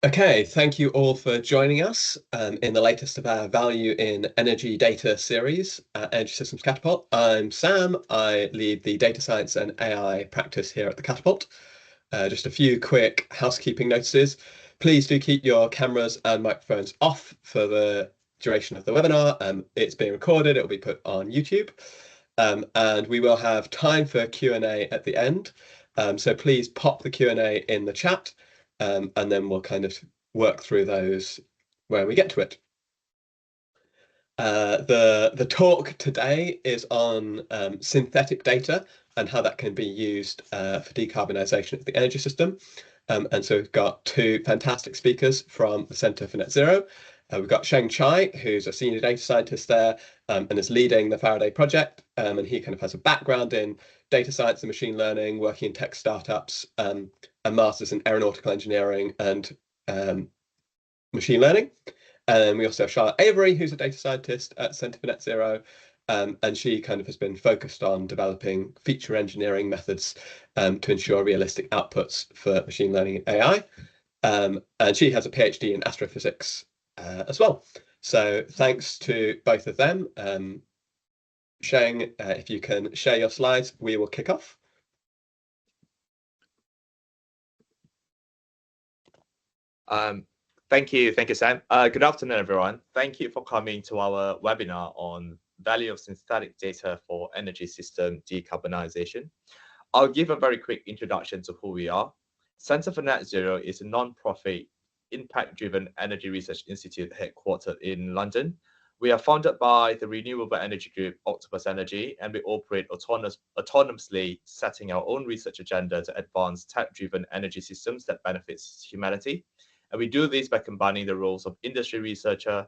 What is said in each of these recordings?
Okay, thank you all for joining us in the latest of our Value in Energy Data series at Energy Systems Catapult. I'm Sam. I lead the data science and AI practice here at the Catapult. Just a few quick housekeeping notices. Please do keep your cameras and microphones off for the duration of the webinar. It's being recorded. It will be put on YouTube. And we will have time for Q&A at the end. So please pop the Q&A in the chat. And then we'll kind of work through those when we get to it. The talk today is on synthetic data and how that can be used for decarbonisation of the energy system. And so we've got two fantastic speakers from the Centre for Net Zero. We've got Sheng Chai, who's a senior data scientist there and is leading the Faraday project. And he kind of has a background in data science and machine learning, working in tech startups, a master's in aeronautical engineering and machine learning. And then we also have Charlotte Avery, who's a data scientist at Centre for Net Zero. And she kind of has been focused on developing feature engineering methods to ensure realistic outputs for machine learning and AI. And she has a PhD in astrophysics as well. So thanks to both of them. Sheng, if you can share your slides, we will kick off. Thank you, Sam. Good afternoon, everyone. Thank you for coming to our webinar on value of synthetic data for energy system decarbonisation. I'll give a very quick introduction to who we are. Centre for Net Zero is a non-profit, impact-driven energy research institute headquartered in London. We are funded by the renewable energy group Octopus Energy, and we operate autonomously, setting our own research agenda to advance tech-driven energy systems that benefits humanity. And we do this by combining the roles of industry researcher,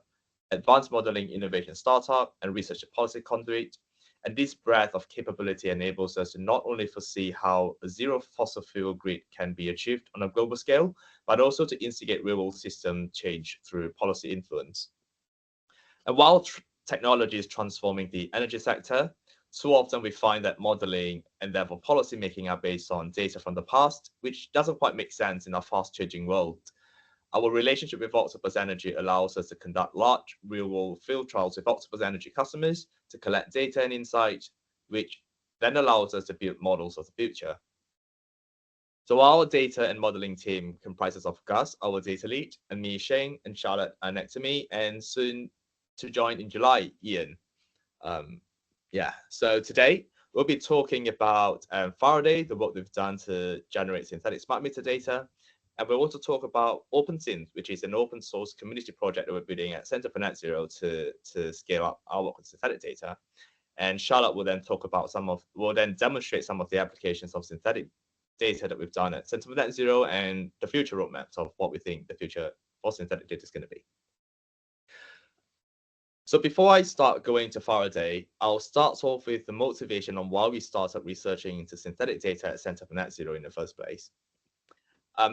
advanced modeling innovation startup, and research policy conduit. And this breadth of capability enables us to not only foresee how a zero fossil fuel grid can be achieved on a global scale, but also to instigate real-world system change through policy influence. And while technology is transforming the energy sector, too often we find that modeling and therefore policy making are based on data from the past, which doesn't quite make sense in our fast-changing world. Our relationship with Octopus Energy allows us to conduct large real-world field trials with Octopus Energy customers to collect data and insight, which then allows us to build models of the future. So our data and modeling team comprises of Gus, our data lead, and me, Sheng, and Charlotte are next to me, and soon to join in July, Ian. So today we'll be talking about Faraday, the work we've done to generate synthetic smart meter data. And we'll also talk about OpenSynth, which is an open source community project that we're building at Centre for Net Zero to scale up our work with synthetic data. And Charlotte will then demonstrate some of the applications of synthetic data that we've done at Centre for Net Zero and the future roadmaps of what we think the future for synthetic data is going to be. So before I start going to Faraday, I'll start off with the motivation on why we started researching into synthetic data at Centre for Net Zero in the first place.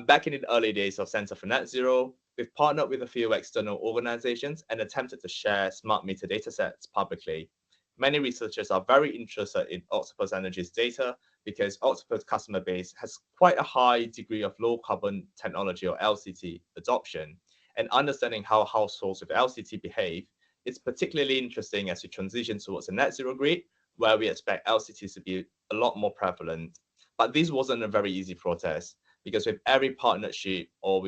Back in the early days of Centre for Net Zero, we've partnered with a few external organizations and attempted to share smart meter datasets publicly. Many researchers are very interested in Octopus Energy's data because Octopus customer base has quite a high degree of low carbon technology or LCT adoption, and understanding how households with LCT behave is particularly interesting as we transition towards a net zero grid, where we expect LCTs to be a lot more prevalent. But this wasn't a very easy process, because with every partnership or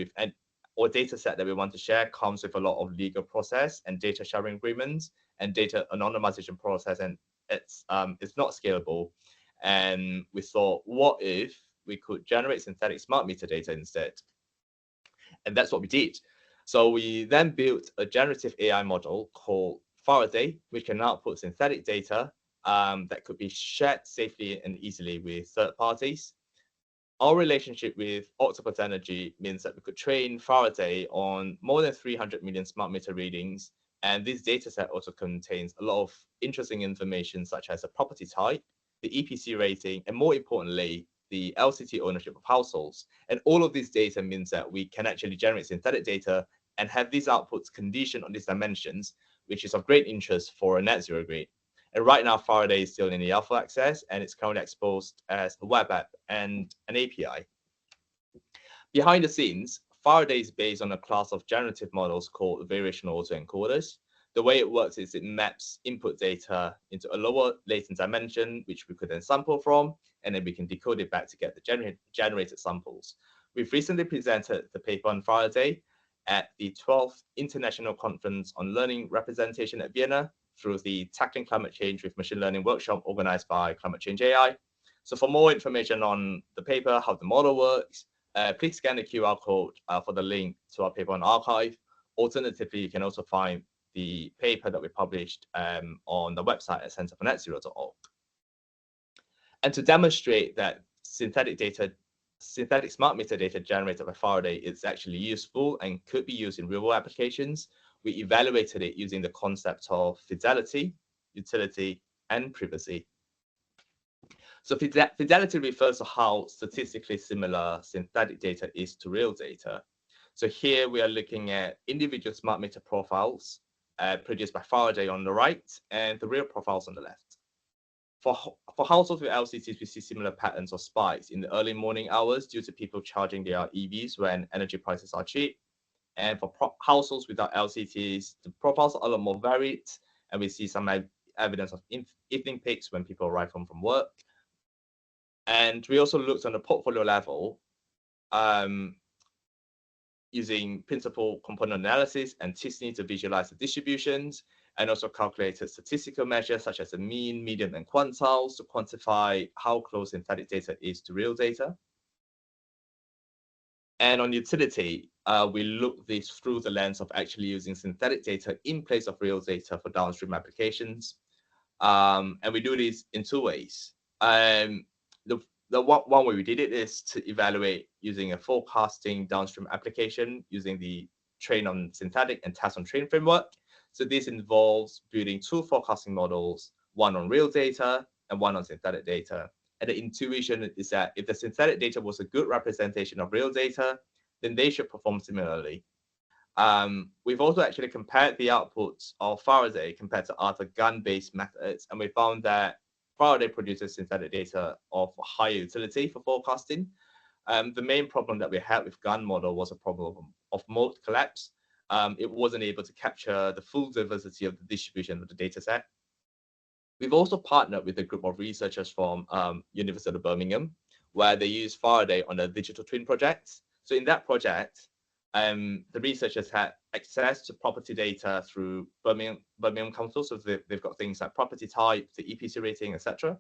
data set that we want to share comes with a lot of legal process and data sharing agreements and data anonymization process, and it's not scalable. And we thought, what if we could generate synthetic smart meter data instead? And that's what we did. So we then built a generative AI model called Faraday, which can output synthetic data that could be shared safely and easily with third parties. Our relationship with Octopus Energy means that we could train Faraday on more than 300 million smart meter readings. And this dataset also contains a lot of interesting information, such as the property type, the EPC rating, and more importantly, the LCT ownership of households. And all of this data means that we can actually generate synthetic data and have these outputs conditioned on these dimensions, which is of great interest for a net zero grid. And right now, Faraday is still in the alpha access, and it's currently exposed as a web app and an API. Behind the scenes, Faraday is based on a class of generative models called variational autoencoders. The way it works is it maps input data into a lower latent dimension, which we could then sample from, and then we can decode it back to get the generated samples. We've recently presented the paper on Faraday at the 12th International Conference on Learning Representation at Vienna through the Tackling Climate Change with Machine Learning workshop organized by Climate Change AI. So for more information on the paper, how the model works, please scan the QR code for the link to our paper on arXiv. Alternatively, you can also find the paper that we published on the website at centerfornetzero.org. And to demonstrate that synthetic smart meter data generated by Faraday is actually useful and could be used in real-world applications, we evaluated it using the concept of fidelity, utility, and privacy. So fidelity refers to how statistically similar synthetic data is to real data. So here we are looking at individual smart meter profiles produced by Faraday on the right and the real profiles on the left. For households with LCTs, we see similar patterns or spikes in the early morning hours due to people charging their EVs when energy prices are cheap. And for households without LCTs, the profiles are a lot more varied, and we see some evidence of evening peaks when people arrive home from work. And we also looked on the portfolio level using principal component analysis and t-SNE to visualize the distributions, and also calculated statistical measures such as the mean, median, and quantiles to quantify how close synthetic data is to real data. And on utility, we look this through the lens of actually using synthetic data in place of real data for downstream applications. And we do this in two ways. The one way we did it is to evaluate using a forecasting downstream application using the train on synthetic and test on train framework. So this involves building two forecasting models, one on real data and one on synthetic data. And the intuition is that if the synthetic data was a good representation of real data, then they should perform similarly. We've also actually compared the outputs of Faraday compared to other GAN-based methods, and we found that Faraday produces synthetic data of higher utility for forecasting. The main problem that we had with GAN model was a problem of mode collapse. It wasn't able to capture the full diversity of the distribution of the data set. We've also partnered with a group of researchers from University of Birmingham, where they use Faraday on a digital twin project. So in that project, the researchers had access to property data through Birmingham Council. So they've got things like property type, the EPC rating, etc.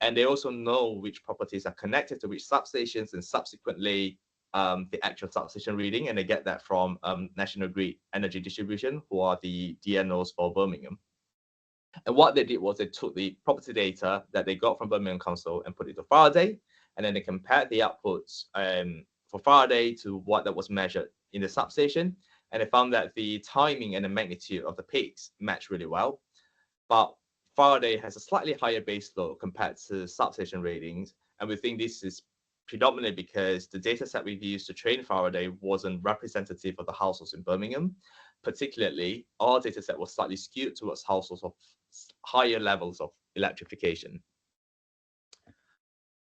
And they also know which properties are connected to which substations and subsequently the actual substation reading. And they get that from National Grid Energy Distribution, who are the DNOs for Birmingham. And what they did was they took the property data that they got from Birmingham Council and put it to Faraday, and then they compared the outputs for Faraday to what that was measured in the substation, and they found that the timing and the magnitude of the peaks match really well. But Faraday has a slightly higher base load compared to substation readings, and we think this is predominantly because the data set we've used to train Faraday wasn't representative of the households in Birmingham. Particularly, our data set was slightly skewed towards households of higher levels of electrification.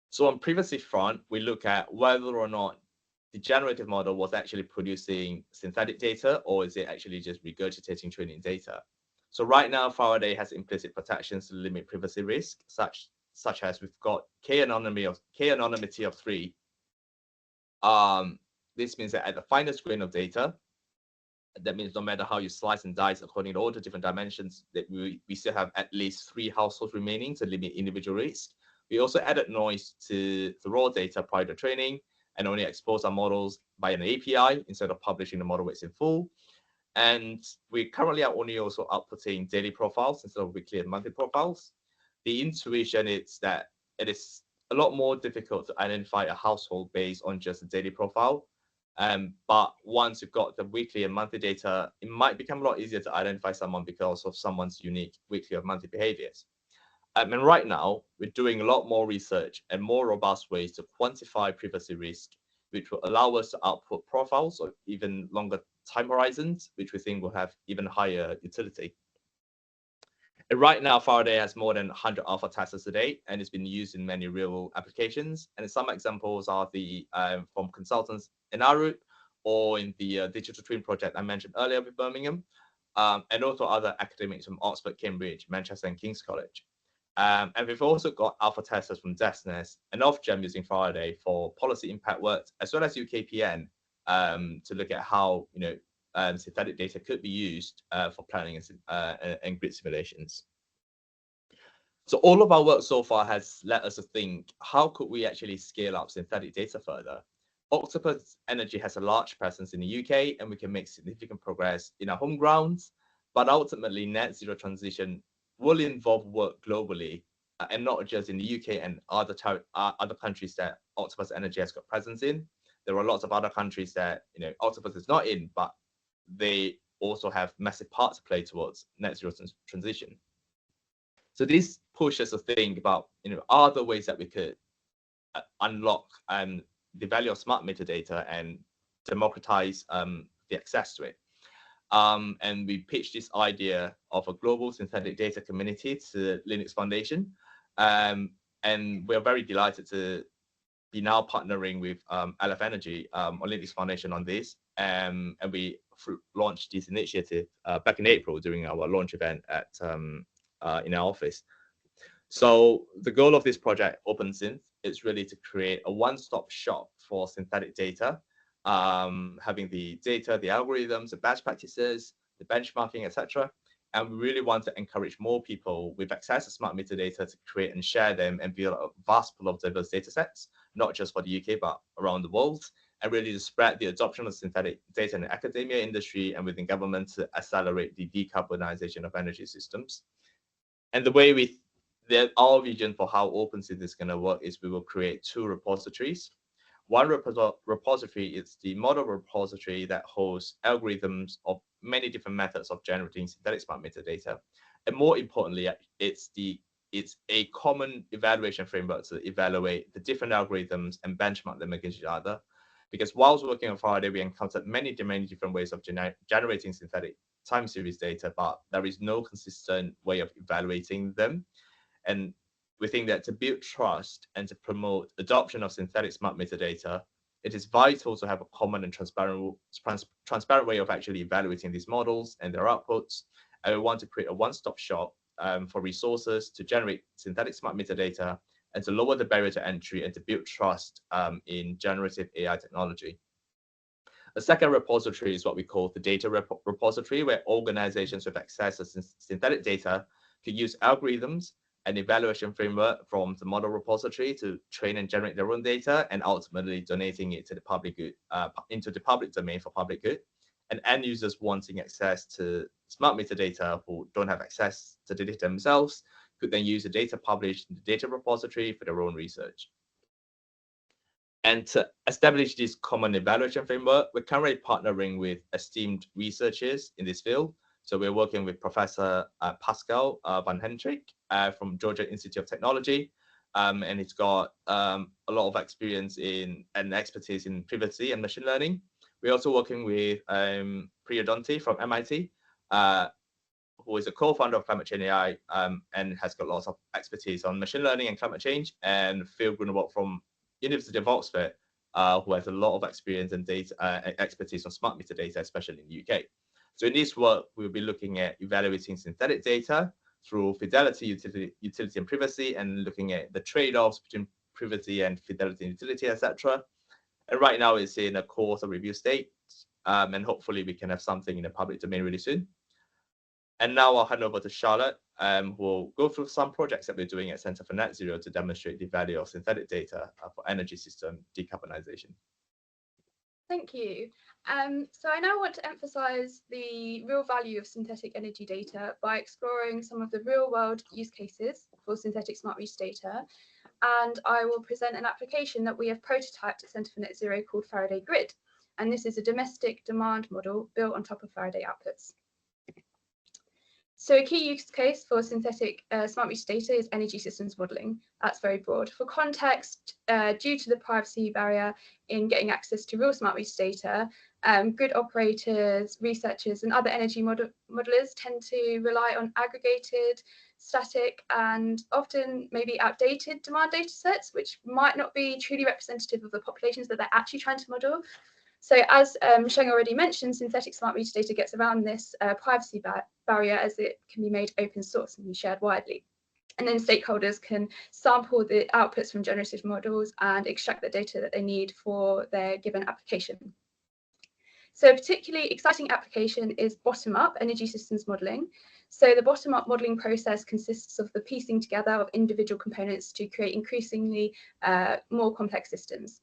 So on privacy front, we look at whether or not the generative model was actually producing synthetic data, or is it actually just regurgitating training data? So right now, Faraday has implicit protections to limit privacy risk, such as we've got k anonymity of 3. This means that at the finest grain of data, that means no matter how you slice and dice according to all the different dimensions, that we still have at least 3 households remaining to limit individual risk. We also added noise to the raw data prior to training and only expose our models by an API instead of publishing the model weights in full. And we currently are only also outputting daily profiles instead of weekly and monthly profiles. The intuition is that it is a lot more difficult to identify a household based on just a daily profile. But once you've got the weekly and monthly data, it might become a lot easier to identify someone because of someone's unique weekly or monthly behaviors. And right now, we're doing a lot more research and more robust ways to quantify privacy risk, which will allow us to output profiles or even longer time horizons, which we think will have even higher utility. And right now, Faraday has more than 100 alpha testers today, and it's been used in many real applications. And some examples are the from consultants in our group, or in the digital twin project I mentioned earlier with Birmingham, and also other academics from Oxford, Cambridge, Manchester, and King's College. And we've also got alpha testers from DESNES and Ofgem using Faraday for policy impact work, as well as UKPN to look at how synthetic data could be used for planning and grid simulations. So all of our work so far has led us to think, how could we actually scale up synthetic data further? Octopus Energy has a large presence in the UK, and we can make significant progress in our home grounds, but ultimately net zero transition will involve work globally, and not just in the UK and other countries that Octopus Energy has got presence in. There are lots of other countries that Octopus is not in, but they also have massive part to play towards net zero transition. So this pushes us to think about are there ways that we could unlock the value of smart metadata and democratize the access to it. And we pitched this idea of a global synthetic data community to Linux Foundation. And we're very delighted to be now partnering with LF Energy on Linux Foundation on this. And we launched this initiative back in April during our launch event at in our office. So the goal of this project, OpenSynth, is really to create a one-stop shop for synthetic data, having the data, the algorithms, the best practices, the benchmarking, etc. And we really want to encourage more people with access to smart metadata to create and share them and build a vast pool of diverse data sets, not just for the UK, but around the world, and really to spread the adoption of synthetic data in the academia industry and within government to accelerate the decarbonisation of energy systems. And the way our vision for how OpenSynth is going to work is we will create two repositories. One repository is the model repository that holds algorithms of many different methods of generating synthetic smart metadata. And more importantly, it's a common evaluation framework to evaluate the different algorithms and benchmark them against each other. Because whilst working on Faraday, we encountered many different ways of generating synthetic time series data, but there is no consistent way of evaluating them. And we think that to build trust and to promote adoption of synthetic smart metadata, it is vital to have a common and transparent way of actually evaluating these models and their outputs. And we want to create a one-stop shop for resources to generate synthetic smart metadata and to lower the barrier to entry and to build trust in generative AI technology. A second repository is what we call the data repository, where organizations with access to synthetic data can use algorithms and evaluation framework from the model repository to train and generate their own data, and ultimately donating it to the public good, into the public domain for public good. And end users wanting access to smart metadata who don't have access to the data themselves could then use the data published in the data repository for their own research. And to establish this common evaluation framework, we're currently partnering with esteemed researchers in this field. So we're working with Professor Pascal van Hendrik from Georgia Institute of Technology, and he's got a lot of experience and expertise in privacy and machine learning. We're also working with Priya Donti from MIT, who is a co-founder of Climate Change AI and has got lots of expertise on machine learning and climate change, and Phil Grunewald from University of Oxford, who has a lot of experience and data expertise on smart metadata, especially in the UK. So in this work, we'll be looking at evaluating synthetic data through fidelity, utility, and privacy, and looking at the trade-offs between privacy and fidelity and utility, etc. And right now it's in a course of review state, and hopefully we can have something in the public domain really soon. And now I'll hand over to Charlotte, who will go through some projects that we're doing at Centre for Net Zero to demonstrate the value of synthetic data for energy system decarbonisation. Thank you. So I now want to emphasise the real value of synthetic energy data by exploring some of the real-world use cases for synthetic smart meter data. And I will present an application that we have prototyped at Centre for Net Zero called Faraday Grid. And this is a domestic demand model built on top of Faraday outputs. So a key use case for synthetic smart meter data is energy systems modelling. That's very broad. For context, due to the privacy barrier in getting access to real smart meter data, grid operators, researchers, and other energy modelers tend to rely on aggregated, static, and often maybe outdated demand data sets, which might not be truly representative of the populations that they're actually trying to model. So as Sheng already mentioned, synthetic smart meter data gets around this privacy barrier as it can be made open source and be shared widely. And then stakeholders can sample the outputs from generative models and extract the data that they need for their given application. So a particularly exciting application is bottom-up energy systems modelling. So the bottom-up modelling process consists of the piecing together of individual components to create increasingly more complex systems.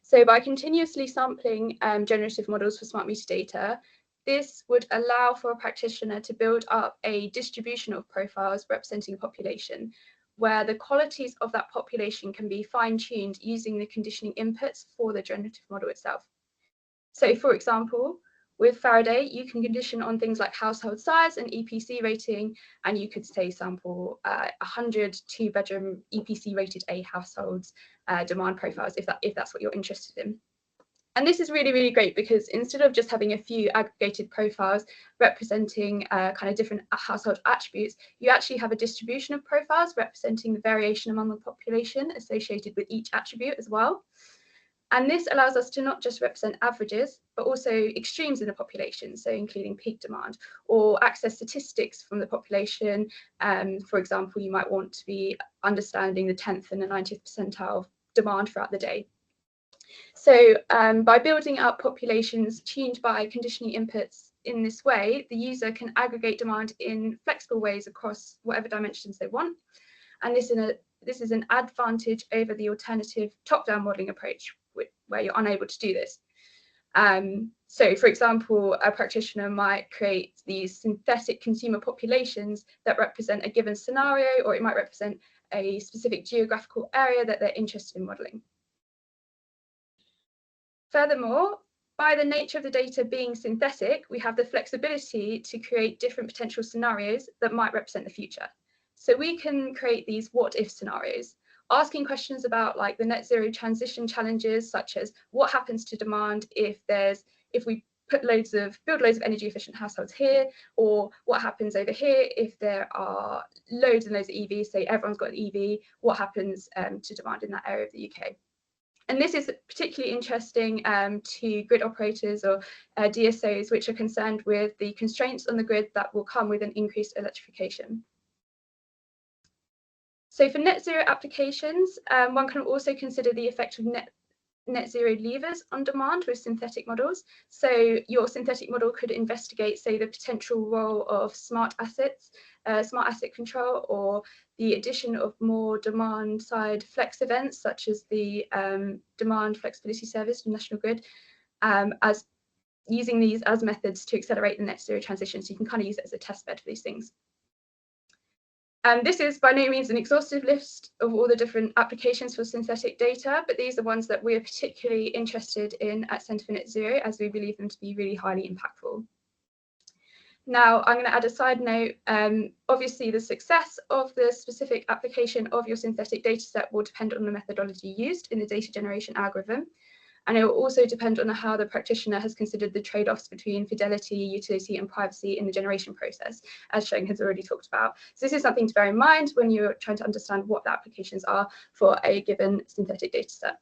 So by continuously sampling generative models for smart meter data, this would allow for a practitioner to build up a distribution of profiles representing a population, where the qualities of that population can be fine-tuned using the conditioning inputs for the generative model itself. So for example, with Faraday, you can condition on things like household size and EPC rating, and you could say sample 100 two-bedroom EPC rated A households demand profiles if that's what you're interested in. And this is really, really great because instead of just having a few aggregated profiles representing kind of different household attributes, you actually have a distribution of profiles representing the variation among the population associated with each attribute as well. And this allows us to not just represent averages, but also extremes in the population, so including peak demand, or access statistics from the population. For example, you might want to be understanding the 10th and the 90th percentile of demand throughout the day. So by building up populations tuned by conditioning inputs in this way, the user can aggregate demand in flexible ways across whatever dimensions they want. And this is an advantage over the alternative top-down modelling approach, where you're unable to do this. So, for example, a practitioner might create these synthetic consumer populations that represent a given scenario, or it might represent a specific geographical area that they're interested in modelling. Furthermore, by the nature of the data being synthetic, we have the flexibility to create different potential scenarios that might represent the future. So we can create these what-if scenarios, asking questions about like the net zero transition challenges, such as what happens to demand if we build loads of energy efficient households here, or what happens over here if there are loads and loads of EVs, say everyone's got an EV, what happens to demand in that area of the UK. And this is particularly interesting to grid operators or DSOs, which are concerned with the constraints on the grid that will come with an increased electrification. So for net zero applications, one can also consider the effect of net zero levers on demand with synthetic models. So your synthetic model could investigate, say, the potential role of smart asset control, or the addition of more demand side flex events, such as the demand flexibility service from National Grid, as using these as methods to accelerate the net zero transition. So you can kind of use it as a test bed for these things. This is by no means an exhaustive list of all the different applications for synthetic data, but these are ones that we're particularly interested in at Centre for Net Zero, as we believe them to be really highly impactful. Now, I'm going to add a side note. Obviously, the success of the specific application of your synthetic data set will depend on the methodology used in the data generation algorithm. And it will also depend on how the practitioner has considered the trade-offs between fidelity, utility, and privacy in the generation process, as Sheng has already talked about. So this is something to bear in mind when you're trying to understand what the applications are for a given synthetic data set.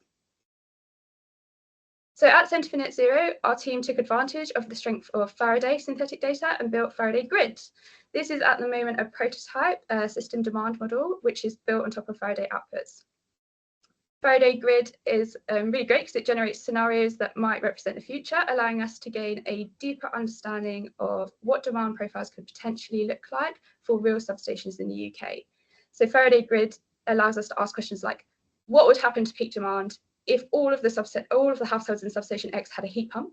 So at Centre for Net Zero, our team took advantage of the strength of Faraday synthetic data and built Faraday Grid. This is at the moment a prototype system demand model, which is built on top of Faraday outputs. Faraday Grid is really great because it generates scenarios that might represent the future, allowing us to gain a deeper understanding of what demand profiles could potentially look like for real substations in the UK. So Faraday Grid allows us to ask questions like, what would happen to peak demand if all of the households in substation X had a heat pump?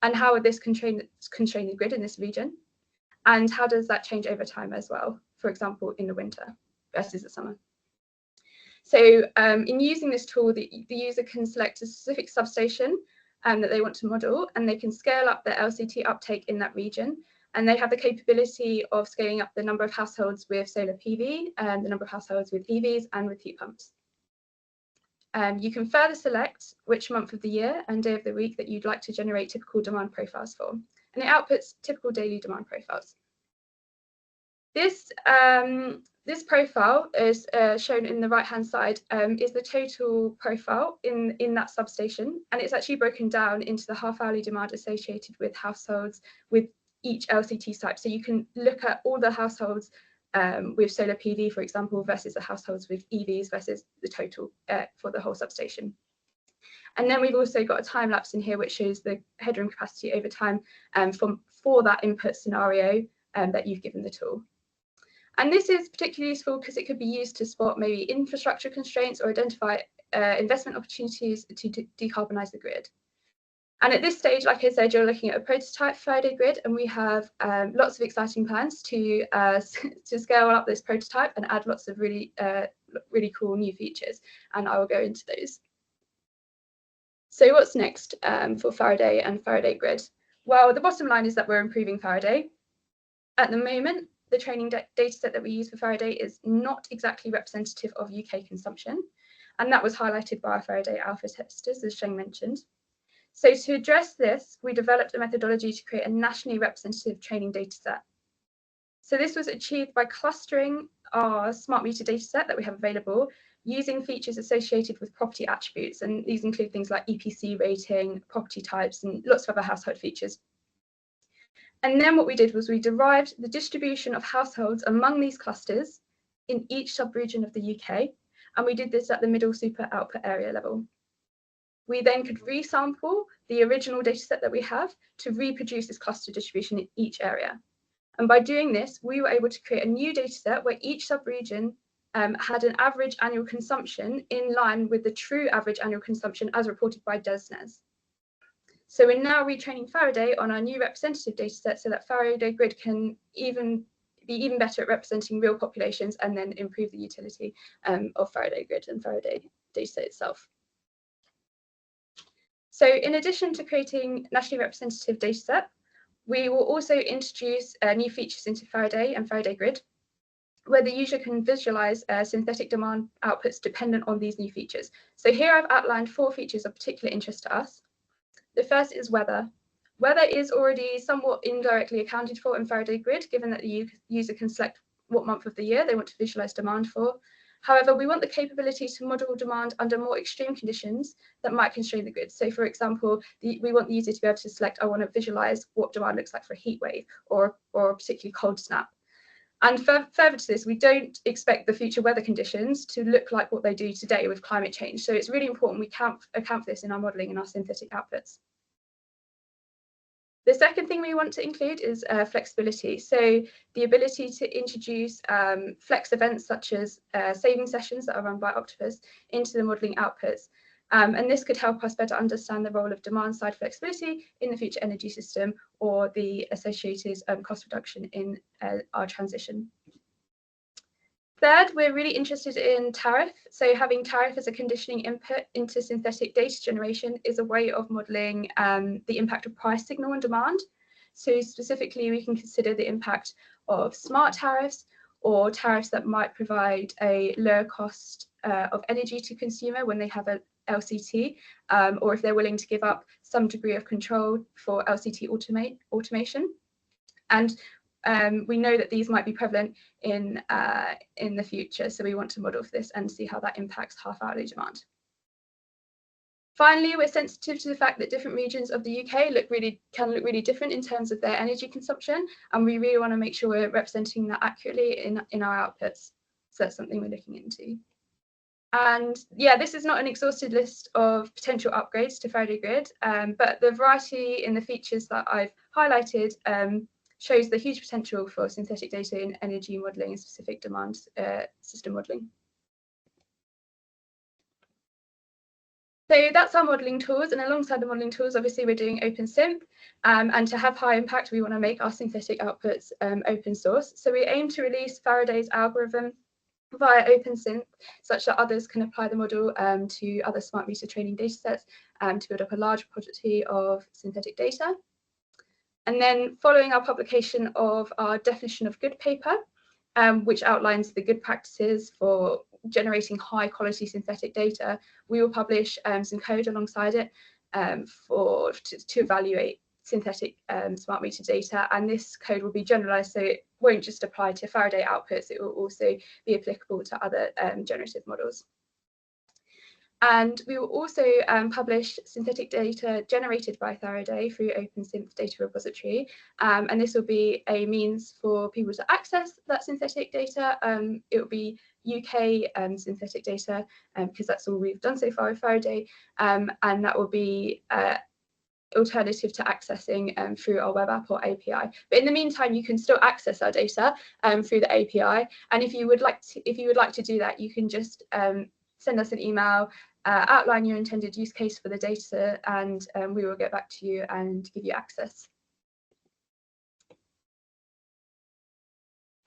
And how would this constrain the grid in this region? And how does that change over time as well, for example, in the winter versus the summer? So in using this tool, the user can select a specific substation that they want to model, and they can scale up their LCT uptake in that region. And they have the capability of scaling up the number of households with solar PV, and the number of households with EVs and with heat pumps. You can further select which month of the year and day of the week that you'd like to generate typical demand profiles for. And it outputs typical daily demand profiles. This this profile is shown in the right-hand side, is the total profile in that substation, and it's actually broken down into the half-hourly demand associated with households with each LCT site. So you can look at all the households with solar PV, for example, versus the households with EVs versus the total for the whole substation. And then we've also got a time lapse in here which shows the headroom capacity over time for that input scenario that you've given the tool. And this is particularly useful because it could be used to spot maybe infrastructure constraints or identify investment opportunities to decarbonise the grid. And at this stage, like I said, you're looking at a prototype Faraday grid, and we have lots of exciting plans to scale up this prototype and add lots of really cool new features. And I will go into those. So what's next for Faraday and Faraday grid? Well, the bottom line is that we're improving Faraday. At the moment, the training data set that we use for Faraday is not exactly representative of UK consumption. And that was highlighted by our Faraday alpha testers, as Sheng mentioned. So to address this, we developed a methodology to create a nationally representative training data set. So this was achieved by clustering our smart meter data set that we have available using features associated with property attributes. And these include things like EPC rating, property types, and lots of other household features. And then what we did was we derived the distribution of households among these clusters in each sub-region of the UK. And we did this at the middle super output area level. We then could resample the original data set that we have to reproduce this cluster distribution in each area. And by doing this, we were able to create a new data set where each sub-region had an average annual consumption in line with the true average annual consumption as reported by DESNZ. So we're now retraining Faraday on our new representative data set so that Faraday grid can be even better at representing real populations and then improve the utility of Faraday grid and Faraday data set itself. So in addition to creating nationally representative data set, we will also introduce new features into Faraday and Faraday grid, where the user can visualize synthetic demand outputs dependent on these new features. So here I've outlined 4 features of particular interest to us. The first is weather. Weather is already somewhat indirectly accounted for in Faraday grid, given that the user can select what month of the year they want to visualize demand for. However, we want the capability to model demand under more extreme conditions that might constrain the grid. So for example, we want the user to be able to select, I want to visualize what demand looks like for a heat wave or a particularly cold snap. And further to this, we don't expect the future weather conditions to look like what they do today with climate change. So it's really important we account for this in our modelling and our synthetic outputs. The second thing we want to include is flexibility. So the ability to introduce flex events such as saving sessions that are run by Octopus into the modelling outputs. And this could help us better understand the role of demand side flexibility in the future energy system or the associated cost reduction in our transition. Third, we're really interested in tariff. So having tariff as a conditioning input into synthetic data generation is a way of modelling the impact of price signal on demand. So specifically, we can consider the impact of smart tariffs or tariffs that might provide a lower cost of energy to consumer when they have a LCT, or if they're willing to give up some degree of control for LCT automation. And we know that these might be prevalent in the future, so we want to model for this and see how that impacts half-hourly demand. Finally, we're sensitive to the fact that different regions of the UK can look really different in terms of their energy consumption, and we really want to make sure we're representing that accurately in our outputs. So that's something we're looking into. And yeah, this is not an exhaustive list of potential upgrades to Faraday grid, but the variety in the features that I've highlighted shows the huge potential for synthetic data in energy modelling and specific demand system modelling. So that's our modelling tools, and alongside the modelling tools, obviously we're doing OpenSynth, and to have high impact, we want to make our synthetic outputs open source. So we aim to release Faraday's algorithm via OpenSynth, such that others can apply the model to other smart meter training datasets to build up a large quantity of synthetic data. And then following our publication of our definition of good paper, which outlines the good practices for generating high quality synthetic data, we will publish some code alongside it to evaluate synthetic smart meter data, and this code will be generalized, so it won't just apply to Faraday outputs, it will also be applicable to other generative models. And we will also publish synthetic data generated by Faraday through OpenSynth data repository. And this will be a means for people to access that synthetic data. It will be UK synthetic data, because that's all we've done so far with Faraday. And that will be alternative to accessing through our web app or API. But in the meantime, you can still access our data through the API. And if you would like to do that, you can just send us an email, outline your intended use case for the data, and we will get back to you and give you access.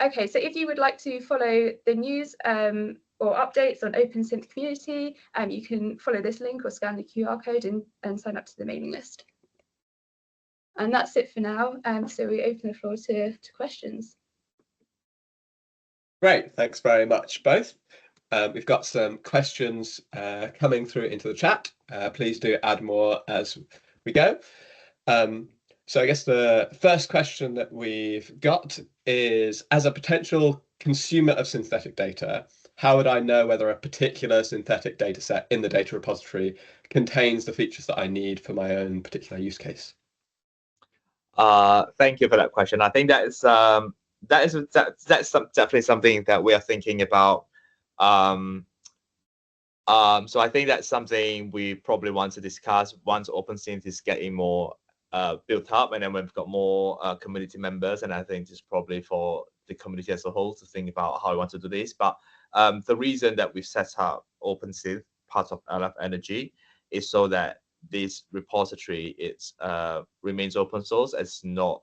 Okay, so if you would like to follow the news or updates on OpenSynth community, you can follow this link or scan the QR code and sign up to the mailing list. And that's it for now. So we open the floor to questions. Great, thanks very much, both. We've got some questions coming through into the chat. Please do add more as we go. So I guess the first question that we've got is, as a potential consumer of synthetic data, how would I know whether a particular synthetic data set in the data repository contains the features that I need for my own particular use case? Thank you for that question. I think that's definitely something that we are thinking about. So I think that's something we probably want to discuss once OpenSynth is getting more built up, and then we've got more community members, and I think it's probably for the community as a whole to think about how we want to do this. But the reason that we've set up OpenSynth, part of LF Energy, is so that this repository remains open source. It's not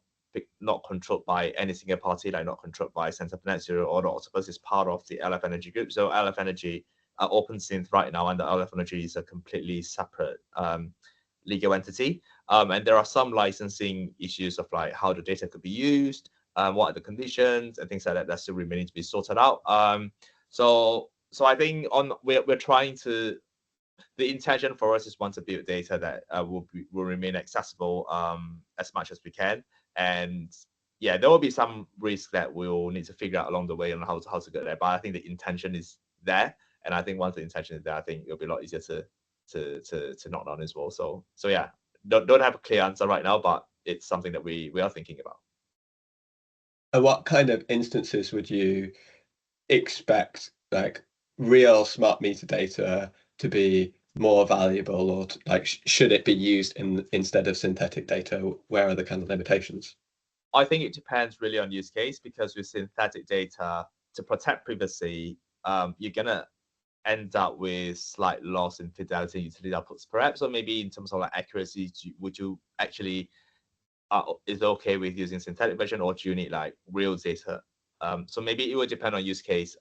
controlled by any single party, like not controlled by Center for Net Zero or the Octopus. Is part of the LF Energy group. So LF Energy, OpenSynth right now, and the LF Energy is a completely separate legal entity. And there are some licensing issues of like how the data could be used, what are the conditions and things like that still remaining to be sorted out. So I think we're trying to. The intention for us is want to build data that will remain accessible as much as we can. And yeah, there will be some risk that we'll need to figure out along the way on how to get there. But I think the intention is there, and I think once the intention is there, I think it'll be a lot easier to knock down as well. So yeah, don't have a clear answer right now, but it's something that we are thinking about. And what kind of instances would you expect, like real smart meter data, to be more valuable, or like should it be used instead of synthetic data? Where are the kind of limitations? I think it depends really on use case, because with synthetic data, to protect privacy, you're gonna end up with slight loss in fidelity and utility outputs, perhaps, or maybe in terms of like accuracy, would you actually is it okay with using synthetic version, or do you need like real data? So maybe it would depend on use case.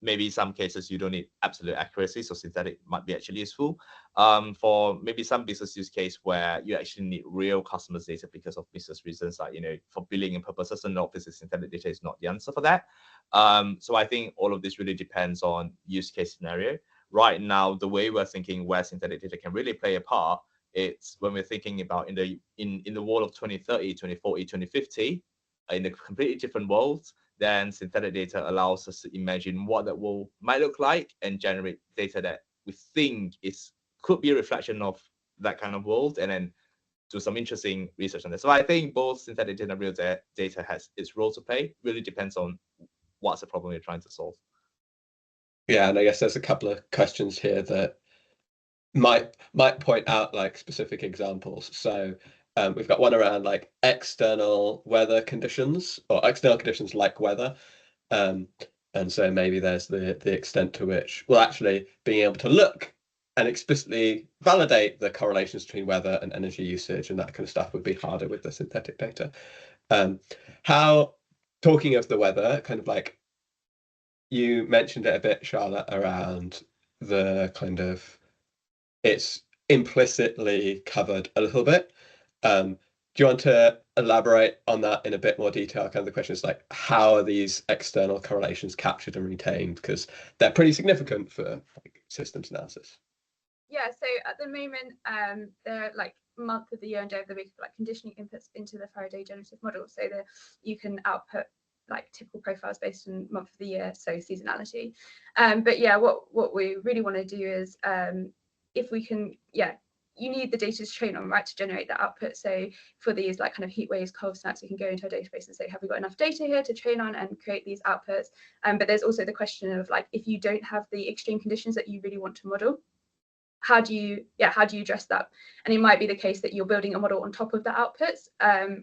Maybe some cases you don't need absolute accuracy, so synthetic might be actually useful. For maybe some business use case where you actually need real customers' data because of business reasons, like for billing and purposes, and obviously synthetic data is not the answer for that. So I think all of this really depends on use case scenario. Right now, the way we're thinking where synthetic data can really play a part, it's when we're thinking about in the world of 2030, 2040, 2050, in a completely different world. Then synthetic data allows us to imagine what that world might look like and generate data that we think could be a reflection of that kind of world, and then do some interesting research on this. So I think both synthetic data and real data has its role to play. Really depends on what's the problem you're trying to solve. Yeah, and I guess there's a couple of questions here that might point out like specific examples. So we've got one around like external weather conditions, or external conditions like weather. And so maybe there's the extent to which, well, actually being able to look and explicitly validate the correlations between weather and energy usage and that kind of stuff would be harder with the synthetic data. Talking of the weather, kind of like you mentioned it a bit, Charlotte, around the kind of it's implicitly covered a little bit. Do you want to elaborate on that in a bit more detail? Kind of the question is like, how are these external correlations captured and retained? Because they're pretty significant for like, systems analysis. Yeah, so at the moment, they're like month of the year and day of the week, like conditioning inputs into the Faraday generative model, so that you can output like typical profiles based on month of the year, so seasonality. But yeah, what we really want to do is, if we can, yeah, you need the data to train on, right, to generate that output. So for these like kind of heat waves, cold snaps, we can go into a database and say, have we got enough data here to train on and create these outputs? But there's also the question of like, if you don't have the extreme conditions that you really want to model, how do you address that? And it might be the case that you're building a model on top of the outputs,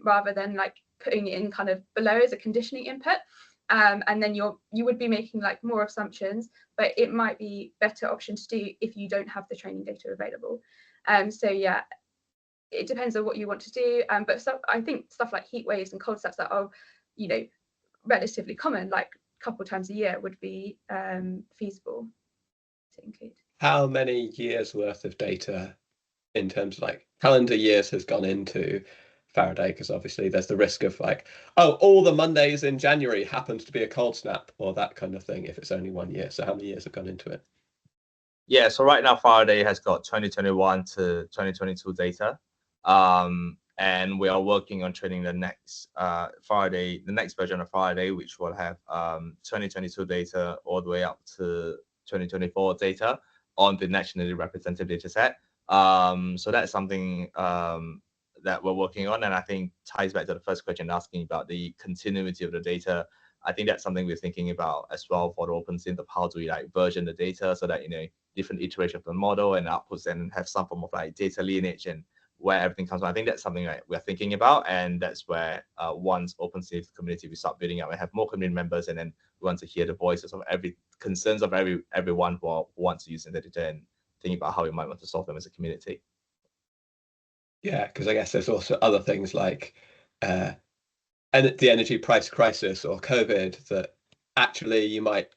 rather than like putting it in kind of below as a conditioning input. And then you would be making like more assumptions, but it might be better option to do if you don't have the training data available. So yeah, it depends on what you want to do. But I think stuff like heat waves and cold snaps that are, you know, relatively common, like a couple of times a year, would be feasible to include. How many years worth of data in terms of like calendar years has gone into Faraday? Because obviously there's the risk of like, oh, all the Mondays in January happens to be a cold snap or that kind of thing if it's only 1 year. So how many years have gone into it? Yeah, so right now Faraday has got 2021 to 2022 data. And we are working on training the next Faraday, the next version of Faraday, which will have 2022 data all the way up to 2024 data on the nationally representative data set. So that's something that we're working on, and I think ties back to the first question asking about the continuity of the data. I think that's something we're thinking about as well for the OpenSynth of how do we like version the data so that, you know, different iterations of the model and outputs and have some form of like data lineage and where everything comes from. I think that's something that we're thinking about, and that's where once OpenSynth community we start building up and have more community members, and then we want to hear the voices of every concerns of everyone who wants to use synthetic data and think about how we might want to solve them as a community. Yeah, because I guess there's also other things like the energy price crisis or COVID that actually you might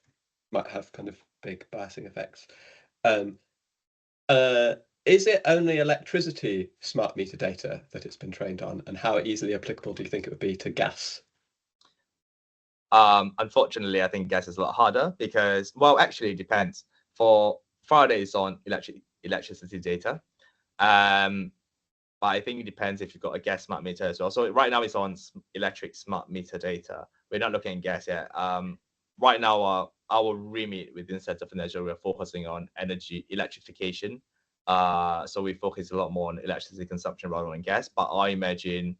have kind of big biasing effects. Is it only electricity smart meter data that it's been trained on, and how easily applicable do you think it would be to gas? Unfortunately, I think gas is a lot harder because, well, actually it depends. For Faraday is on electricity data. But I think it depends if you've got a gas smart meter as well. So right now it's on electric smart meter data. We're not looking at gas yet. Right now, our remit within Center for Net Zero, we're focusing on energy electrification. So we focus a lot more on electricity consumption rather than gas. But I imagine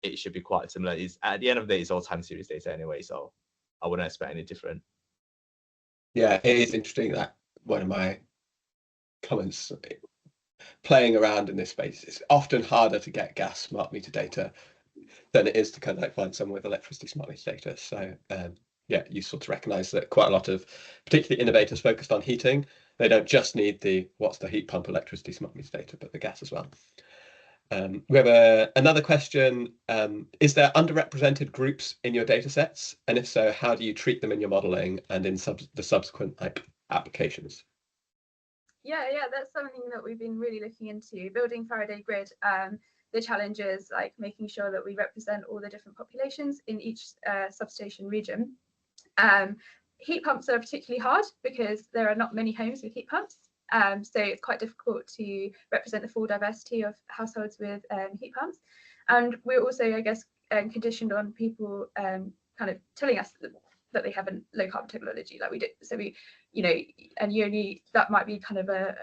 it should be quite similar. It's at the end of the day, it's all time series data anyway. So I wouldn't expect any different. Yeah, it is interesting that one of my comments playing around in this space, it's often harder to get gas smart meter data than it is to kind of like find someone with electricity smart meter data. So yeah, useful to recognize that quite a lot of particularly innovators focused on heating, they don't just need the what's the heat pump electricity smart meter data, but the gas as well. We have another question. Is there underrepresented groups in your data sets? And if so, how do you treat them in your modeling and in the subsequent like applications? Yeah, that's something that we've been really looking into. Building Faraday Grid, the challenge is like making sure that we represent all the different populations in each substation region. Heat pumps are particularly hard because there are not many homes with heat pumps. So it's quite difficult to represent the full diversity of households with heat pumps. And we're also, I guess, conditioned on people kind of telling us that they have a low carbon technology like we do. So we, you know, and that might be kind of a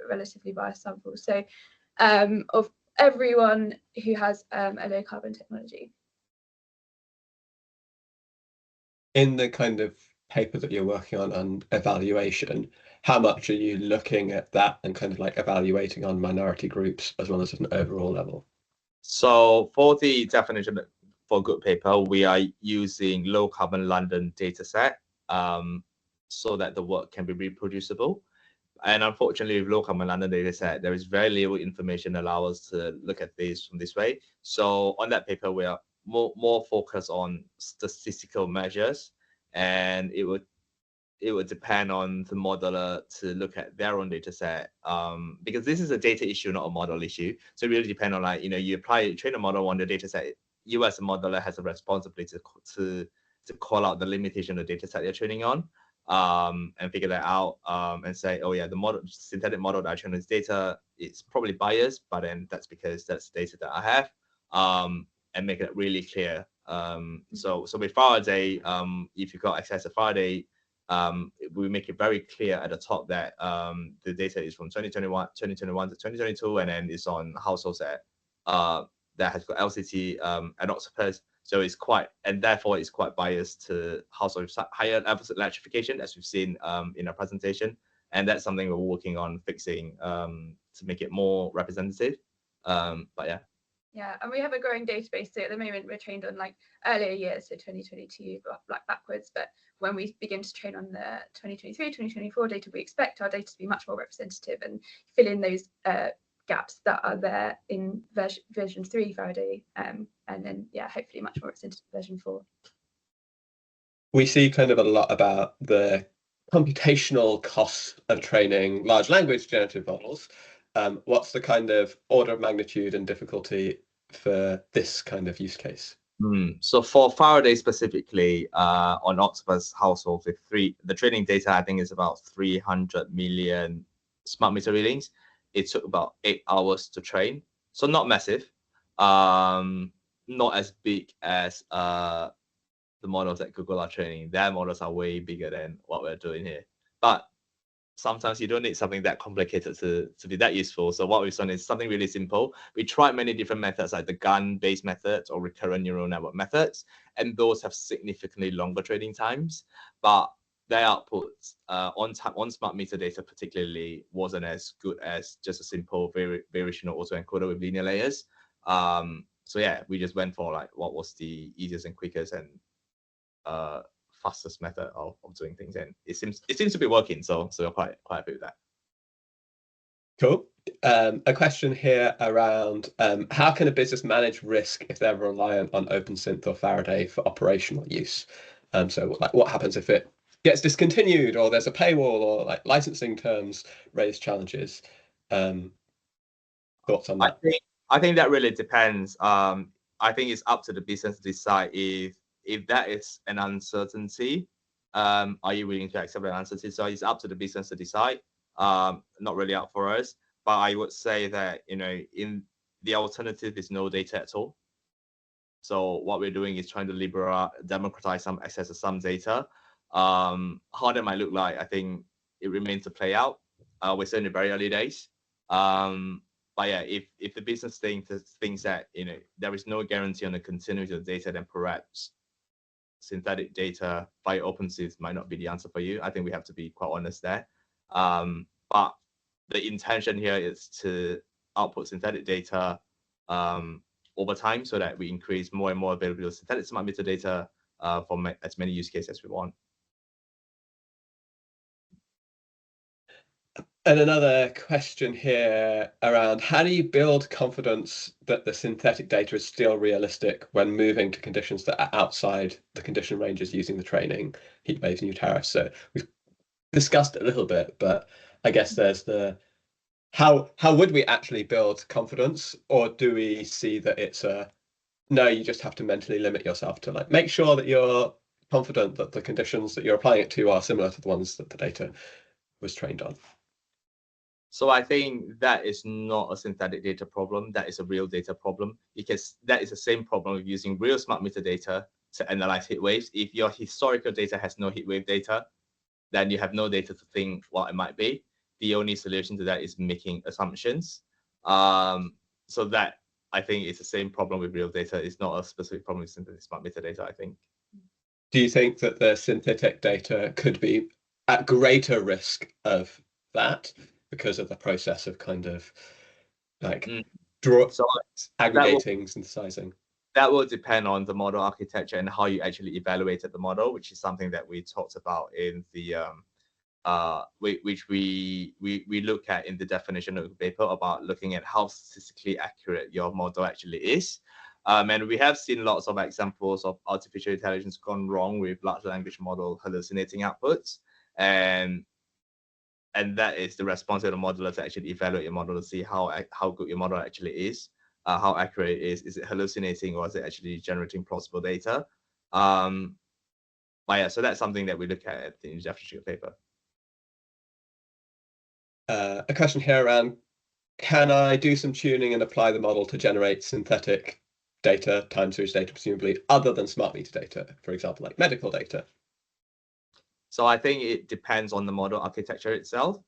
relatively biased sample. So of everyone who has a low carbon technology. In the kind of paper that you're working on evaluation, how much are you looking at that and kind of like evaluating on minority groups as well as at an overall level? So for the definition for good paper, we are using low carbon London data set so that the work can be reproducible. And unfortunately, with low carbon London data set, there is very little information that allows us to look at this from this way. So on that paper, we are more focused on statistical measures, and it would depend on the modeler to look at their own data set, because this is a data issue, not a model issue. So it really depends on, like, you know, you train a model on the data set. You as a modeler has a responsibility to call out the limitation of the data set you're training on. and figure that out, and say, oh yeah, the synthetic model that I trained on this data, it's probably biased, but then that's because that's the data that I have, and make it really clear. So with Faraday, if you've got access to Faraday, we make it very clear at the top that the data is from 2021 to 2022, and then it's on households that has got LCT and Octopus. So it's quite, and therefore it's quite biased to households with higher levels of electrification, as we've seen in our presentation. And that's something we're working on fixing to make it more representative. But yeah. Yeah, and we have a growing database. So at the moment, we're trained on like earlier years, so 2022, like backwards. But when we begin to train on the 2023, 2024 data, we expect our data to be much more representative and fill in those gaps that are there in version 3 Faraday, and then yeah, hopefully much more representative version 4. We see kind of a lot about the computational costs of training large language generative models. What's the kind of order of magnitude and difficulty for this kind of use case? So for Faraday specifically, on Octopus households with the training data, I think is about 300 million smart meter readings. It took about 8 hours to train. So not massive, not as big as the models that Google are training. Their models are way bigger than what we're doing here. But sometimes you don't need something that complicated to be that useful. So what we've done is something really simple. We tried many different methods, like the GAN-based methods or recurrent neural network methods, and those have significantly longer training times. But their outputs on smart meter data particularly wasn't as good as just a simple variational autoencoder with linear layers. So yeah, we just went for like what was the easiest and quickest and fastest method of doing things, and it seems to be working. So we're quite happy with that. Cool. A question here around how can a business manage risk if they're reliant on OpenSynth or Faraday for operational use? So like what happens if it gets discontinued, or there's a paywall, or like licensing terms raise challenges? Thoughts on that? I think that really depends. I think it's up to the business to decide if that is an uncertainty. Are you willing to accept that uncertainty? So it's up to the business to decide. Not really up for us. But I would say that, in the alternative is no data at all. So what we're doing is trying to democratize some access to some data. How that might look like, I think it remains to play out. We're still in the very early days. But yeah, if the business thinks that there is no guarantee on the continuity of data, then perhaps synthetic data via OpenSynth might not be the answer for you. I think we have to be quite honest there. But the intention here is to output synthetic data over time, so that we increase more and more availability of synthetic smart meter data for as many use cases as we want. And another question here around how do you build confidence that the synthetic data is still realistic when moving to conditions that are outside the condition ranges using the training, heat waves, new tariffs? So we've discussed it a little bit, but I guess there's the how would we actually build confidence, or do we see that it's no, you just have to mentally limit yourself to like make sure that you're confident that the conditions that you're applying it to are similar to the ones that the data was trained on? So I think that is not a synthetic data problem. That is a real data problem, because that is the same problem with using real smart meter data to analyze heat waves. If your historical data has no heat wave data, then you have no data to think what it might be. The only solution to that is making assumptions. So that, I think, is the same problem with real data. It's not a specific problem with synthetic smart meter data, I think. Do you think that the synthetic data could be at greater risk of that because of the process of kind of like aggregating, synthesizing? That will depend on the model architecture and how you actually evaluated the model, which is something that we talked about in the which we look at in the definition of the paper, about looking at how statistically accurate your model actually is. And we have seen lots of examples of artificial intelligence gone wrong with large language model hallucinating outputs, and that is the responsibility of the modeler to actually evaluate your model to see how good your model actually is, how accurate it is it hallucinating, or is it actually generating plausible data? But yeah, so that's something that we look at in the definition paper. A question here around, can I do some tuning and apply the model to generate synthetic data, time series data, presumably, other than smart meter data, for example, like medical data? So I think it depends on the model architecture itself.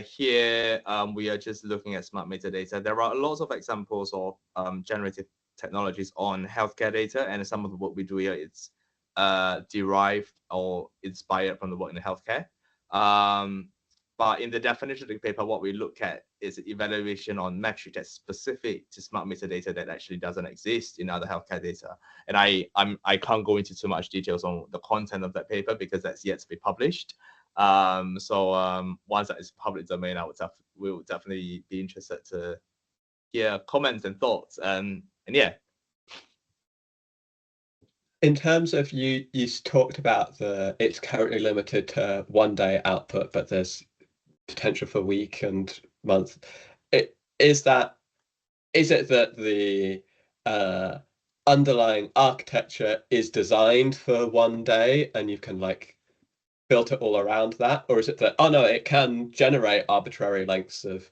Here, we are just looking at smart meter data. There are lots of examples of generative technologies on healthcare data, and some of the work we do here is derived or inspired from the work in healthcare. But in the definition of the paper, what we look at is evaluation on metric that's specific to smart meter data that actually doesn't exist in other healthcare data. And I can't go into too much details on the content of that paper because that's yet to be published. Once that is public domain, we will definitely be interested to hear comments and thoughts. And yeah. In terms of you talked about it's currently limited to 1 day output, but there's potential for week and month. Is it that the underlying architecture is designed for 1 day and you can like build it all around that, or is it that, oh no, it can generate arbitrary lengths of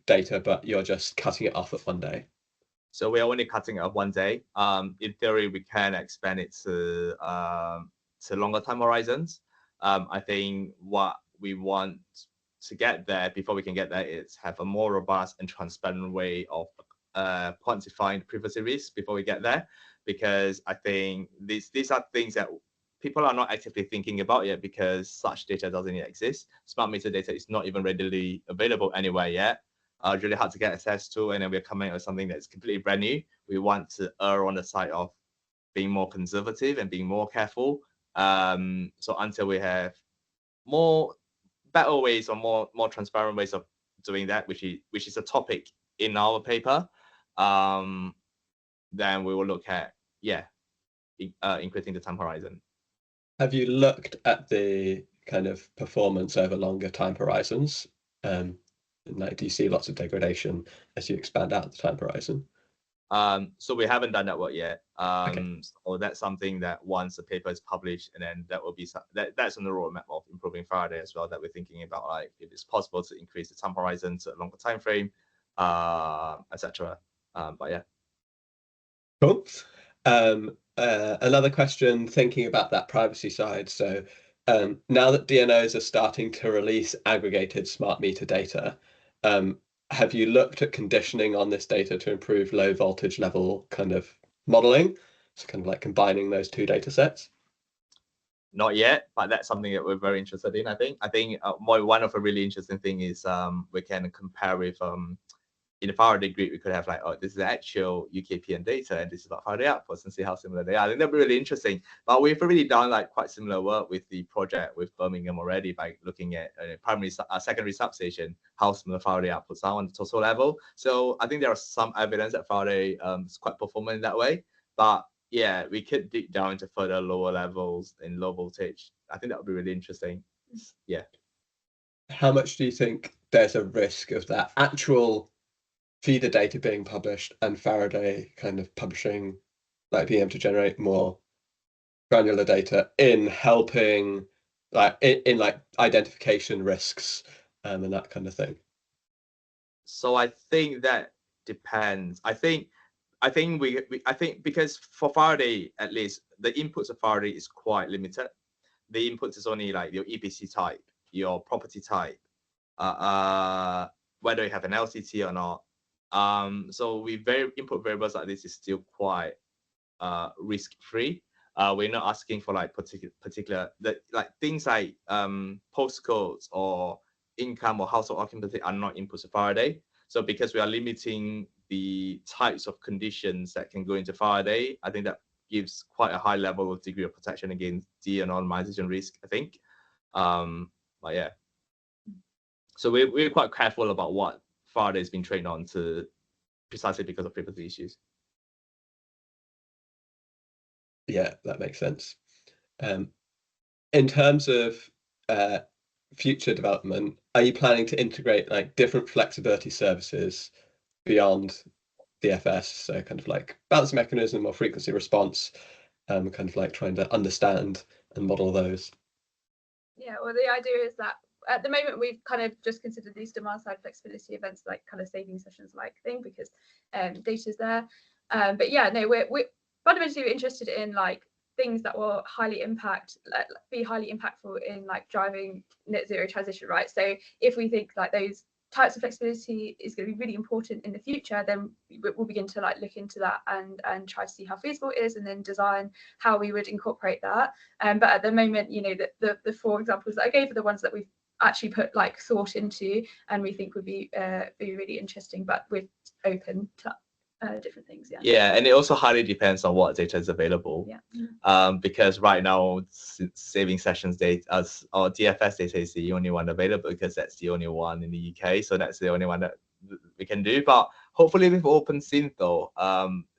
data, but you're just cutting it off at 1 day? So we're only cutting it off 1 day. In theory, we can expand it to longer time horizons. I think what we want to get there, before we can get there, is have a more robust and transparent way of quantifying privacy risk before we get there, because I think these are things that people are not actively thinking about yet because such data doesn't yet exist. Smart meter data is not even readily available anywhere yet. It's really hard to get access to, and then we're coming with something that's completely brand new. We want to err on the side of being more conservative and being more careful. So until we have better ways or more transparent ways of doing that, which is a topic in our paper, then we will look at increasing the time horizon. Have you looked at the kind of performance over longer time horizons? Like, do you see lots of degradation as you expand out the time horizon? So we haven't done that work yet. Okay. So that's something that once the paper is published, and then that will be that's on the roadmap of improving Faraday as well, that we're thinking about, like if it's possible to increase the time horizon to a longer time frame, etc. But yeah. Cool. Another question, thinking about that privacy side. So now that DNOs are starting to release aggregated smart meter data, have you looked at conditioning on this data to improve low voltage level kind of modeling? So kind of like combining those two data sets? Not yet, but that's something that we're very interested in. I think one of the really interesting thing is we can compare with in the Faraday grid, we could have like, oh, this is the actual UKPN data, and this is about Faraday outputs, and see how similar they are. I think that'd be really interesting. But we've already done like quite similar work with the project with Birmingham already by looking at secondary substation, how similar Faraday outputs are on the total level. So I think there are some evidence that Faraday is quite performant in that way. But yeah, we could dig down into further lower levels in low voltage. I think that would be really interesting. Yeah. How much do you think there's a risk of that actual feeder data being published and Faraday kind of publishing, like being able to generate more granular data in helping, like in like identification risks and that kind of thing? So I think that depends. I think because for Faraday, at least the inputs of Faraday is quite limited. The inputs is only like your EPC type, your property type, whether you have an LCT or not. So input variables like this is still quite risk free. We're not asking for like particular like things like postcodes or income or household occupancy are not inputs of Faraday. So because we are limiting the types of conditions that can go into Faraday, I think that gives quite a high level of degree of protection against de-anonymization risk, I think. But yeah. So we're quite careful about what Faraday's been trained on, to precisely because of privacy issues. Yeah, that makes sense. In terms of future development, are you planning to integrate like different flexibility services beyond DFS, so kind of like balance mechanism or frequency response, kind of like trying to understand and model those? Yeah, well, the idea is that at the moment we've kind of just considered these demand side flexibility events like kind of saving sessions like thing because data's there. But yeah, no, we're fundamentally interested in like things that will be highly impactful in like driving net zero transition, right? So if we think like those types of flexibility is going to be really important in the future, then we'll begin to like look into that and try to see how feasible it is, and then design how we would incorporate that. But at the moment, you know, the 4 examples that I gave are the ones that we've actually put like thought into, and we think would be really interesting. But we're open to different things. Yeah. Yeah, and it also highly depends on what data is available. Yeah. Because right now, saving sessions data or DFS data is the only one available because that's the only one in the UK. So that's the only one that we can do. But hopefully with OpenSynth though,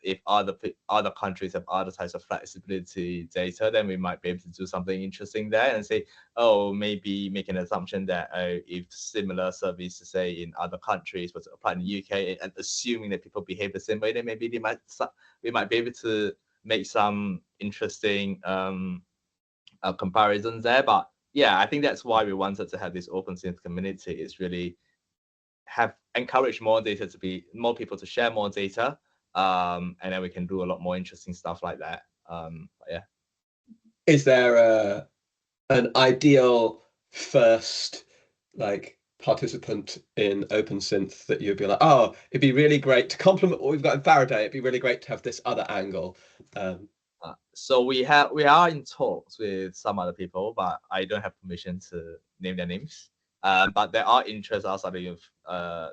if other countries have other types of flexibility data, then we might be able to do something interesting there and say, oh, maybe make an assumption that if similar services, say in other countries, was applied in the UK, and assuming that people behave the same way, then maybe we might be able to make some interesting comparisons there. But yeah, I think that's why we wanted to have this OpenSynth community, is really encourage more people to share more data, and then we can do a lot more interesting stuff like that. Yeah. Is there an ideal first like participant in OpenSynth that you'd be like, oh, it'd be really great to complement what we've got in Faraday, it'd be really great to have this other angle? So we are in talks with some other people, but I don't have permission to name their names. But there are interests outside of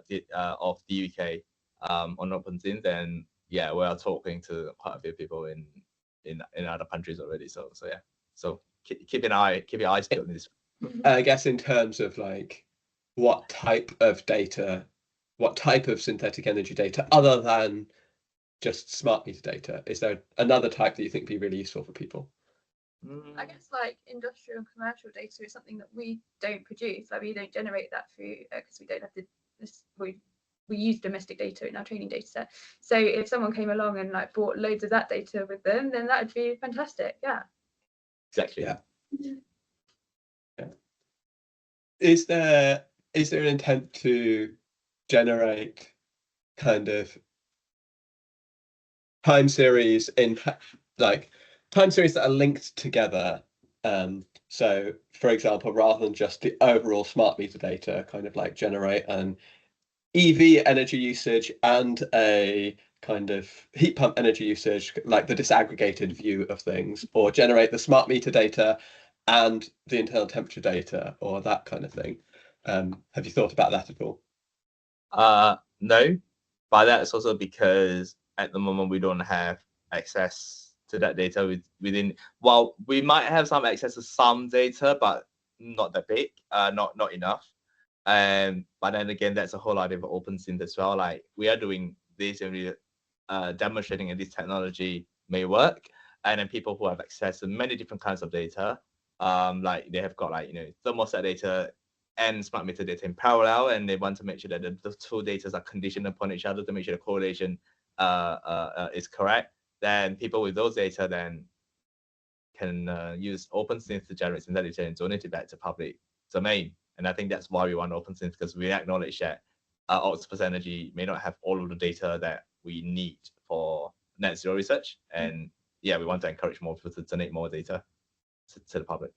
the UK on OpenSynth, and yeah, we are talking to quite a few people in other countries already. So yeah, so keep your eyes peeled on this. I guess in terms of like what type of data, what type of synthetic energy data other than just smart meter data, is there another type that you think would be really useful for people? I guess like industrial and commercial data is something that we don't produce. Like we don't generate that through because we don't have we use domestic data in our training data set. So if someone came along and like brought loads of that data with them, then that would be fantastic. Yeah. Exactly. Yeah. Yeah. Is there an intent to generate kind of time series that are linked together? So for example, rather than just the overall smart meter data, kind of like generate an EV energy usage and a kind of heat pump energy usage, like the disaggregated view of things, or generate the smart meter data and the internal temperature data, or that kind of thing. Have you thought about that at all? No, but that's also because at the moment we don't have access to that data within. Well, we might have some access to some data, but not that big, not enough. But then again, that's a whole idea of OpenSynth as well. Like we are doing this and we demonstrating that this technology may work, and then people who have access to many different kinds of data, like they have got like thermostat data and smart meter data in parallel, and they want to make sure that the two data are conditioned upon each other to make sure the correlation is correct. Then people with those data then can use OpenSynth to generate synthetic data and donate it back to public domain. And I think that's why we want OpenSynth, because we acknowledge that Octopus Energy may not have all of the data that we need for net zero research. And yeah, we want to encourage more people to donate more data to the public.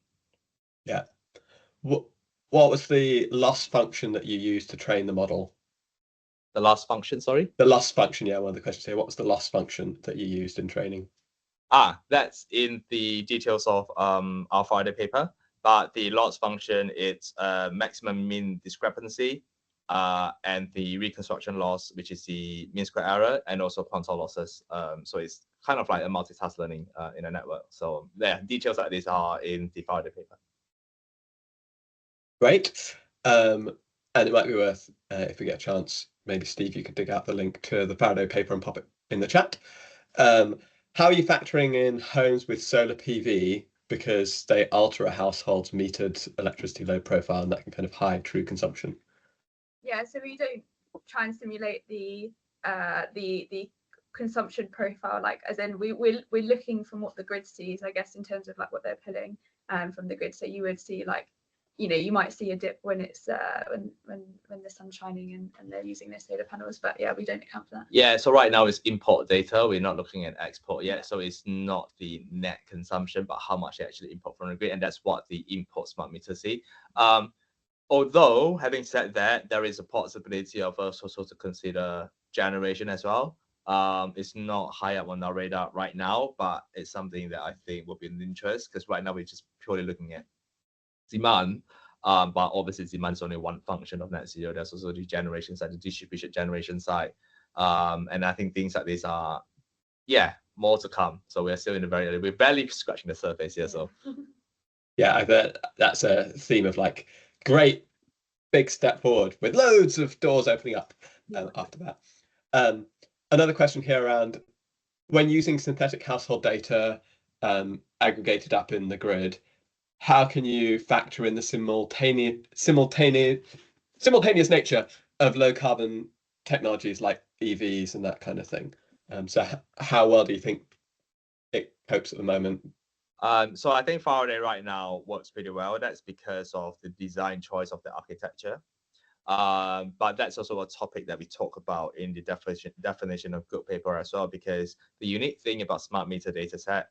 Yeah. What was the loss function that you used to train the model? The loss function, sorry? The loss function, yeah, one of the questions here. What was the loss function that you used in training? That's in the details of our Faraday paper. But the loss function, it's maximum mean discrepancy, and the reconstruction loss, which is the mean square error, and also quantile losses. So it's kind of like a multitask learning in a network. So yeah, details like this are in the Faraday paper. Great. And it might be worth, if we get a chance, maybe Steve, you could dig out the link to the Faraday paper and pop it in the chat. How are you factoring in homes with solar PV, because they alter a household's metered electricity load profile, and that can kind of hide true consumption? Yeah, so we don't try and simulate the consumption profile, like as in we're looking from what the grid sees, I guess, in terms of like what they're pulling from the grid. So you would see like, you might see a dip when it's when the sun's shining and they're using their solar panels, but yeah, we don't account for that. Yeah, so right now it's import data. We're not looking at export yet, so it's not the net consumption, but how much they actually import from the grid, and that's what the import smart meter see. Although, having said that, there is a possibility of us also to consider generation as well. It's not high up on our radar right now, but it's something that I think will be an interest, because right now we're just purely looking at demand. But obviously demand is only one function of net zero. There's also the generation side, the distribution generation side. And I think things like this are, more to come. So we're still in the very early, we're barely scratching the surface here. So yeah, I bet that's a theme of like great big step forward with loads of doors opening up after that. Another question here around when using synthetic household data aggregated up in the grid, how can you factor in the simultaneous nature of low carbon technologies like EVs and that kind of thing? So how well do you think it copes at the moment? So I think Faraday right now works pretty well. That's because of the design choice of the architecture. But that's also a topic that we talk about in the definition of good paper as well, because the unique thing about smart meter data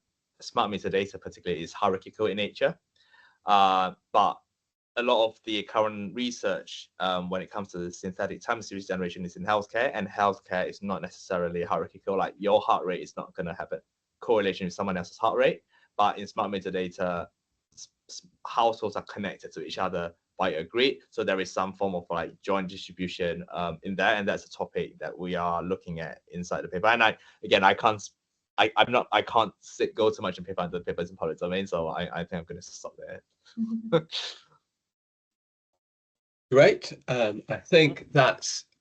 particularly, is hierarchical in nature. But a lot of the current research when it comes to the synthetic time series generation is in healthcare, and healthcare is not necessarily hierarchical. Like your heart rate is not going to have a correlation with someone else's heart rate, but in smart meter data, households are connected to each other by a grid, so there is some form of like joint distribution in there, and that's a topic that we are looking at inside the paper. And I can't go too much in paper, and the paper is in public domain, so I think I'm going to stop there. Great. I think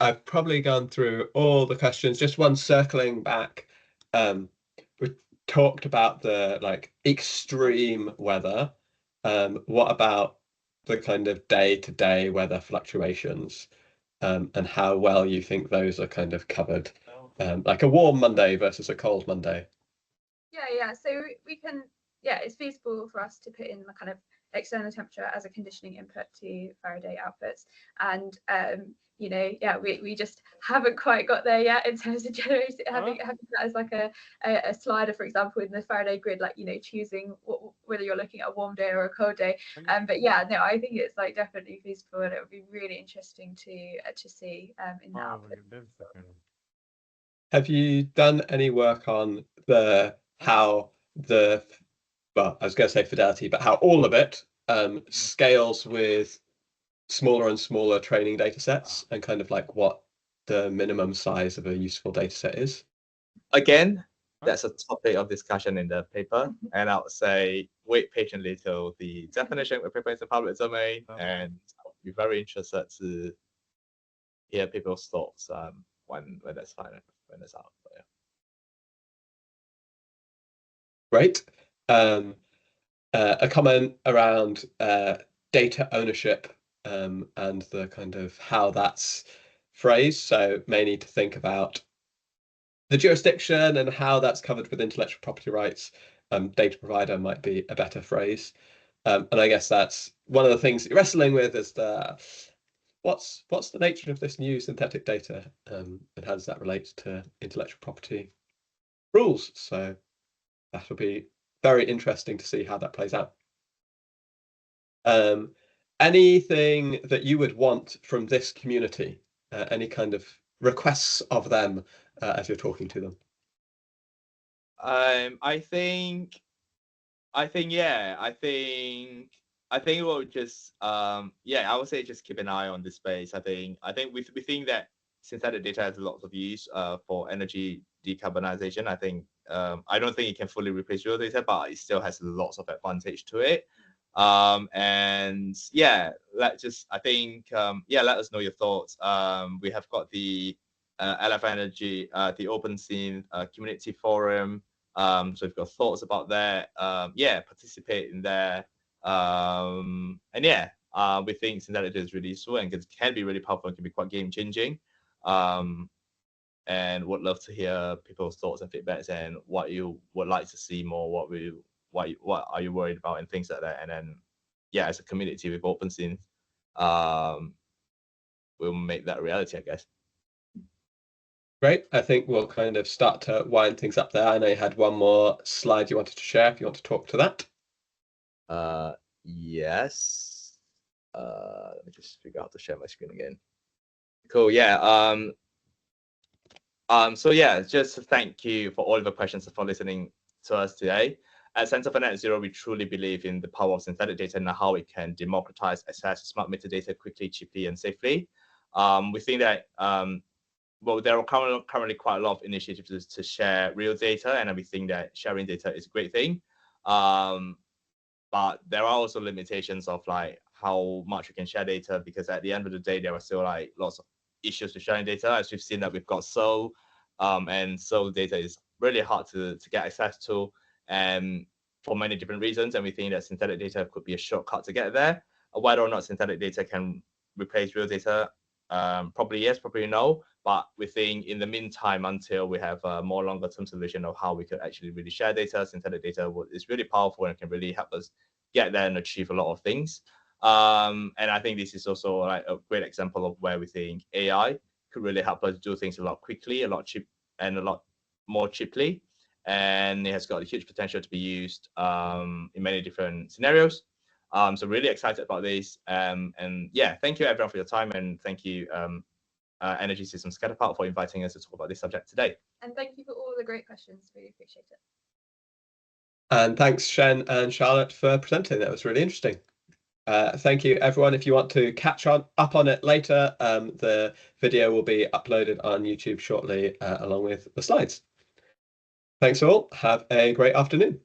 I've probably gone through all the questions. Just one circling back. We talked about the like extreme weather. What about the kind of day-to-day weather fluctuations, and how well you think those are kind of covered, like a warm Monday versus a cold Monday? Yeah. So we can, it's feasible for us to put in the kind of external temperature as a conditioning input to Faraday outputs, and we just haven't quite got there yet in terms of generating, having that as like a slider, for example, in the Faraday grid, like choosing whether you're looking at a warm day or a cold day. But yeah, no, I think it's like definitely feasible, and it would be really interesting to see in the output. Have you done any work on how I was going to say fidelity, but how all of it scales with smaller and smaller training data sets, and kind of like what the minimum size of a useful data set is? Again, that's a topic of discussion in the paper, and I would say wait patiently till the definition of the paper is in public domain, and I'll be very interested to hear people's thoughts when that's fine, when it's out. But, yeah. Great. A comment around data ownership and the kind of how that's phrased. So may need to think about the jurisdiction and how that's covered with intellectual property rights. Data provider might be a better phrase. And I guess that's one of the things that you're wrestling with, is what's the nature of this new synthetic data, and how does that relate to intellectual property rules? So that will be very interesting to see how that plays out. Anything that you would want from this community, any kind of requests of them as you're talking to them? I think we'll just I would say just keep an eye on this space. I think we think that synthetic data has lots of use for energy decarbonization. I think I don't think it can fully replace real data, but it still has lots of advantage to it. And let us know your thoughts. We have got the LF Energy, the OpenSynth community forum. So if you've got thoughts about that, participate in there. We think synthetic data is really useful and can be really powerful and can be quite game changing. and would love to hear people's thoughts and feedbacks and what you would like to see more, what are you worried about and things like that. And then, yeah, as a community with OpenSynth, we'll make that a reality, I guess. Great. I think we'll kind of start to wind things up there. I know you had one more slide you wanted to share, if you want to talk to that. Yes. Let me just figure out how to share my screen again. Cool. Yeah. So yeah, just thank you for all of the questions and for listening to us today. At Center for Net Zero, we truly believe in the power of synthetic data and how it can democratize access to smart meter data quickly, cheaply, and safely. We think that well, there are currently quite a lot of initiatives to share real data, and we think that sharing data is a great thing. But there are also limitations of like how much we can share data, because at the end of the day, there are still like lots of issues with sharing data. As we've seen that we've got and data is really hard to get access to, and for many different reasons. And we think that synthetic data could be a shortcut to get there. Whether or not synthetic data can replace real data, probably yes, probably no. But we think in the meantime, until we have a more longer term solution of how we could actually really share data, synthetic data is really powerful and can really help us get there and achieve a lot of things. And I think this is also like a great example of where we think AI could really help us do things a lot quickly, a lot more cheaply. And it has got a huge potential to be used in many different scenarios. So really excited about this. And yeah, thank you everyone for your time, and thank you Energy Systems Catapult for inviting us to talk about this subject today. And thank you for all the great questions. Really appreciate it. And thanks, Shen and Charlotte, for presenting. That was really interesting. Thank you, everyone. If you want to catch up on it later, the video will be uploaded on YouTube shortly, along with the slides. Thanks all. Have a great afternoon.